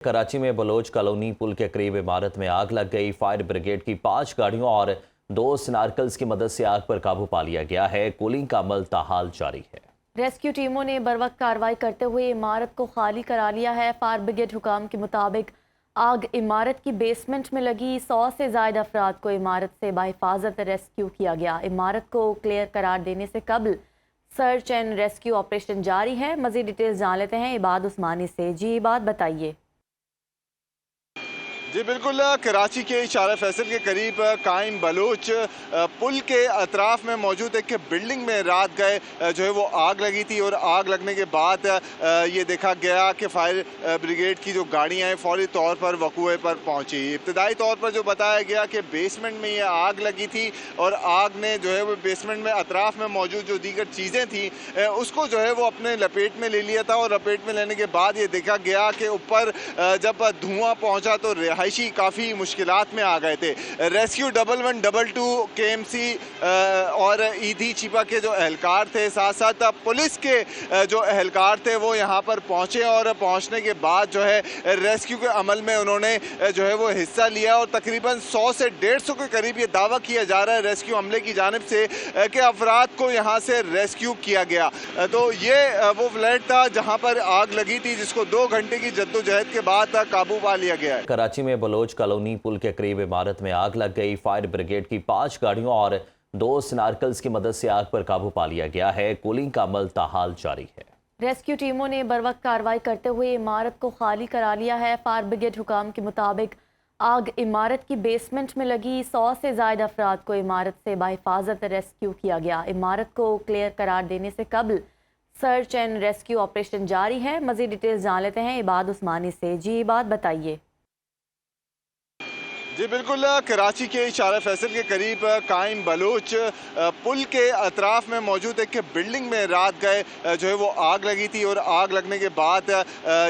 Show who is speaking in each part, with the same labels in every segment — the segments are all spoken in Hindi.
Speaker 1: कराची में बलोच कॉलोनी पुल के करीब इमारत में आग लग गई। फायर ब्रिगेड की 5 गाड़ियों और 2 स्नार्कल्स की मदद से आग पर काबू पा लिया गया है। कूलिंग का अमल ताहाल जारी है।
Speaker 2: रेस्क्यू टीमों ने बरवक्त कार्रवाई करते हुए इमारत को खाली करा लिया है। फायर ब्रिगेड हुकाम के मुताबिक आग इमारत की बेसमेंट में लगी। 100 से ज्यादा अफराद को इमारत से बाहिफाजत रेस्क्यू किया गया। इमारत को क्लियर करार देने से कबल सर्च एंड रेस्क्यू ऑपरेशन जारी है। मजीद डिटेल्स जान लेते हैं इबाद उस्मानी से। जी इबाद, बताइए।
Speaker 3: जी बिल्कुल, कराची के इशारा फैसल के करीब कायम बलोच पुल के अतराफ में मौजूद एक बिल्डिंग में रात गए जो है वो आग लगी थी। और आग लगने के बाद ये देखा गया कि फायर ब्रिगेड की जो गाड़ियां हैं फौरी तौर पर वकूए पर पहुंची। इब्तदाई तौर पर जो बताया गया कि बेसमेंट में ये आग लगी थी और आग ने जो है वो बेसमेंट में अतराफ में मौजूद जो दीगर चीज़ें थी उसको जो है वो अपने लपेट में ले लिया था। और लपेट में लेने के बाद ये देखा गया कि ऊपर जब धुआं पहुँचा तो रिहायशी काफ़ी मुश्किलात में आ गए थे। रेस्क्यू 1112 KMC और ईदी चिपा के जो एहलकार थे, साथ साथ पुलिस के जो एहलकार थे वो यहाँ पर पहुँचे। और पहुँचने के बाद जो है रेस्क्यू के अमल में उन्होंने जो है वो हिस्सा लिया। और तकरीबन 100 से 150 के करीब ये दावा किया जा रहा है रेस्क्यू अमले की जानिब से कि अफराद को यहाँ से रेस्क्यू किया गया। तो ये वो फ्लैट था जहाँ पर आग लगी थी, जिसको 2 घंटे की जद्दोजहद के बाद काबू पा लिया गया है।
Speaker 1: कराची में बलोच कॉलोनी पुल के करीब इमारत में आग लग गई। फायर ब्रिगेड की 5 गाड़ियों और 2 स्नार्कल्स की मदद से आग पर काबू पा लिया गया है। कूलिंग का अमल ताहाल जारी है।
Speaker 2: रेस्क्यू टीमों ने बरवक्त कार्रवाई करते हुए इमारत को खाली करा लिया है। फायर ब्रिगेड हुकाम के मुताबिक आग इमारत की बेसमेंट में लगी। 100 से ज्यादा अफराद को इमारत से बाहिफाजत रेस्क्यू किया गया। इमारत को क्लियर करार देने से कबल सर्च एंड रेस्क्यू ऑपरेशन जारी है। मजीद डिटेल्स जान लेते हैं इबाद उस्मानी से। जी इबाद, बताइए।
Speaker 3: जी बिल्कुल, कराची के इशारा फैसल के करीब कायम बलोच पुल के अतराफ में मौजूद एक बिल्डिंग में रात गए जो है वो आग लगी थी। और आग लगने के बाद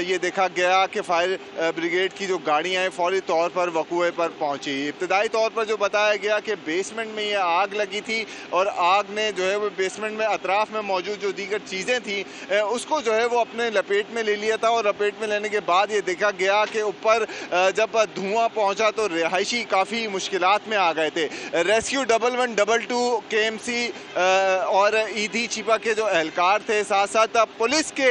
Speaker 3: ये देखा गया कि फायर ब्रिगेड की जो गाड़ियां हैं फौरी तौर पर वकूए पर पहुंची। इब्तदाई तौर पर जो बताया गया कि बेसमेंट में ये आग लगी थी और आग ने जो है वो बेसमेंट में अतराफ में मौजूद जो दीगर चीज़ें थी उसको जो है वो अपने लपेट में ले लिया था। और लपेट में लेने के बाद ये देखा गया कि ऊपर जब धुआं पहुँचा तो रिहायशी काफ़ी मुश्किलात में आ गए थे। रेस्क्यू 1112 KMC और ईदी चिपा के जो एहलकार थे, साथ साथ पुलिस के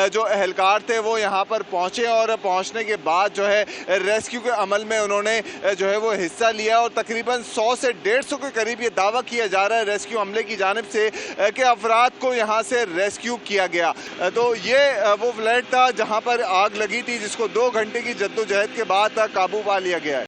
Speaker 3: जो एहलकार थे वो यहाँ पर पहुँचे। और पहुँचने के बाद जो है रेस्क्यू के अमल में उन्होंने जो है वो हिस्सा लिया। और तकरीबन 100 से 150 के करीब ये दावा किया जा रहा है रेस्क्यू अमले की जानिब से कि अफराद को यहाँ से रेस्क्यू किया गया। तो ये वो फ्लैट था जहाँ पर आग लगी थी, जिसको 2 घंटे की जद्दोजहद के बाद काबू पा लिया गया है।